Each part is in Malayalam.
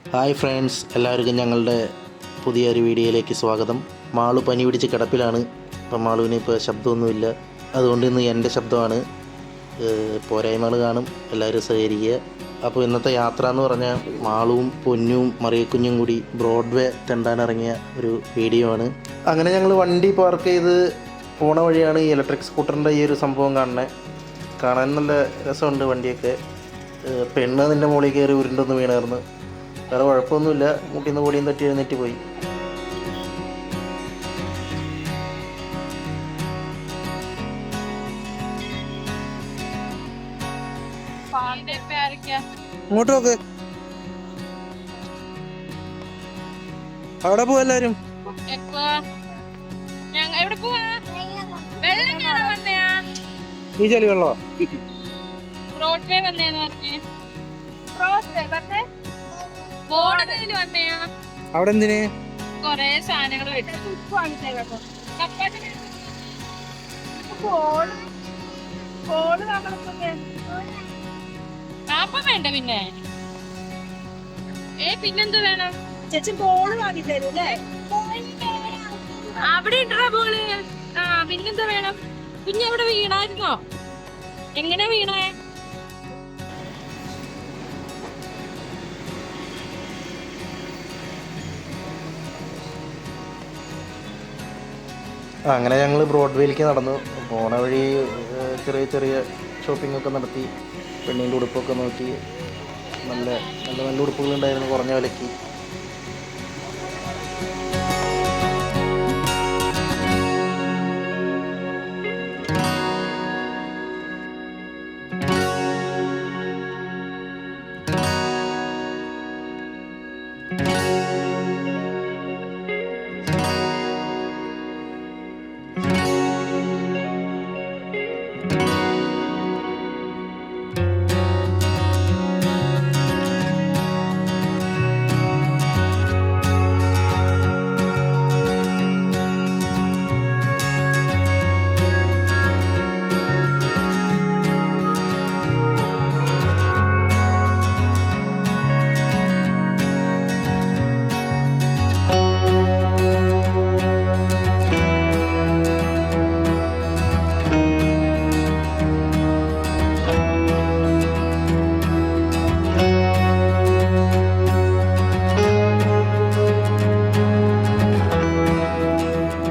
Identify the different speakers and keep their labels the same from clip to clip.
Speaker 1: ഹായ് ഫ്രണ്ട്സ്, എല്ലാവർക്കും ഞങ്ങളുടെ പുതിയൊരു വീഡിയോയിലേക്ക് സ്വാഗതം. മാളു പനി പിടിച്ച് കിടപ്പിലാണ്. അപ്പം മാളുവിന് ഇപ്പോൾ ശബ്ദമൊന്നുമില്ല, അതുകൊണ്ട് ഇന്ന് എൻ്റെ ശബ്ദമാണ്. പോരായ്മകൾ കാണും, എല്ലാവരും സഹകരിക്കുക. അപ്പോൾ ഇന്നത്തെ യാത്ര എന്ന് പറഞ്ഞാൽ മാളുവും പൊന്നും മറിയക്കുഞ്ഞും കൂടി ബ്രോഡ്വേ തെണ്ടാനിറങ്ങിയ ഒരു വീഡിയോ ആണ്. അങ്ങനെ ഞങ്ങൾ വണ്ടി പാർക്ക് ചെയ്ത് പോണ വഴിയാണ് ഈ ഇലക്ട്രിക് സ്കൂട്ടറിൻ്റെ ഈ ഒരു സംഭവം കാണാൻ നല്ല രസമുണ്ട്. വണ്ടിയൊക്കെ പെണ്ണ് അതിൻ്റെ മുകളിൽ കയറി ഉരുണ്ടൊന്ന് വീണായിരുന്നു. വേറെ കുഴപ്പമൊന്നുമില്ല, മുട്ടിന്ന് പൊടിയും തട്ടി എഴുന്നേറ്റ് പോയി.
Speaker 2: ഇങ്ങോട്ട് നോക്ക്, അവിടെ പോവാ എല്ലാരും. ഈ ചെളി വെള്ളോ അവിടെ എന്തിന്?
Speaker 3: കൊറേ സാധനങ്ങൾ അപ്പം വേണ്ട. പിന്നെ പിന്നെന്ത് വേണം? ചേച്ചി ബോള് വാങ്ങി തരൂല്ലേ? അവിടെ ഇട്ടാ ബോള്. പിന്നെന്താ വേണം? കുഞ്ഞ് അവിടെ വീണായിരുന്നോ? എങ്ങനെ വീണേ?
Speaker 1: അങ്ങനെ ഞങ്ങൾ ബ്രോഡ്വേയിലേക്ക് നടന്നു. പോണ വഴി ചെറിയ ചെറിയ ഷോപ്പിങ്ങൊക്കെ നടത്തി. പെണ്ണിൻ്റെ ഉടുപ്പൊക്കെ നോക്കി. നല്ല നല്ല നല്ല ഉടുപ്പുകളുണ്ടായിരുന്നു കുറഞ്ഞ വിലയ്ക്ക്.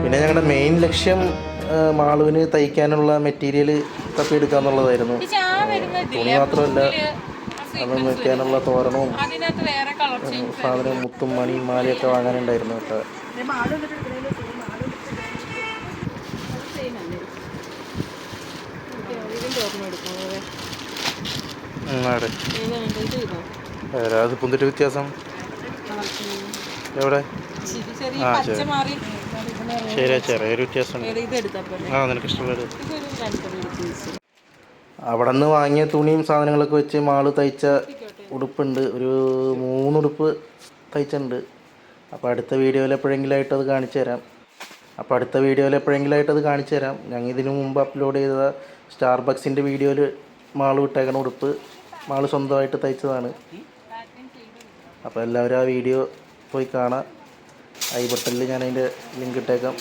Speaker 1: പിന്നെ ഞങ്ങളുടെ മെയിൻ ലക്ഷ്യം മാളുവിന് തയ്ക്കാനുള്ള മെറ്റീരിയൽ തപ്പിയെടുക്കുക എന്നുള്ളതായിരുന്നു. തുണി മാത്രമല്ല, അത് വയ്ക്കാനുള്ള തോരണവും സാധനം മുത്തും മണിയും മാലയൊക്കെ വാങ്ങാനുണ്ടായിരുന്നു കേട്ടോ. അത് പുന്തിട്ട് വ്യത്യാസം എവിടെ? ശരി, ചെറിയൊരു വ്യത്യാസം. നിനക്ക് ഇഷ്ടമുള്ളത് അവിടെ നിന്ന് വാങ്ങിയ തുണിയും സാധനങ്ങളൊക്കെ വെച്ച് മാള് തയ്ച്ച ഉടുപ്പുണ്ട്. ഒരു 3 ഉടുപ്പ് തയ്ച്ചിട്ടുണ്ട്. അപ്പോൾ അടുത്ത വീഡിയോയിൽ എപ്പോഴെങ്കിലായിട്ട് അത് കാണിച്ചു തരാം. ഞങ്ങൾ ഇതിനു മുമ്പ് അപ്ലോഡ് ചെയ്ത സ്റ്റാർബക്സിൻ്റെ വീഡിയോയിൽ മാള് വിട്ടേക്കണ ഉടുപ്പ് മാള് സ്വന്തമായിട്ട് തയ്ച്ചതാണ്. അപ്പോൾ എല്ലാവരും ആ വീഡിയോ പോയി കാണാം. ഐ ബട്ടണിൽ ഞാൻ അതിൻ്റെ ലിങ്ക് ഇട്ടേക്കാം.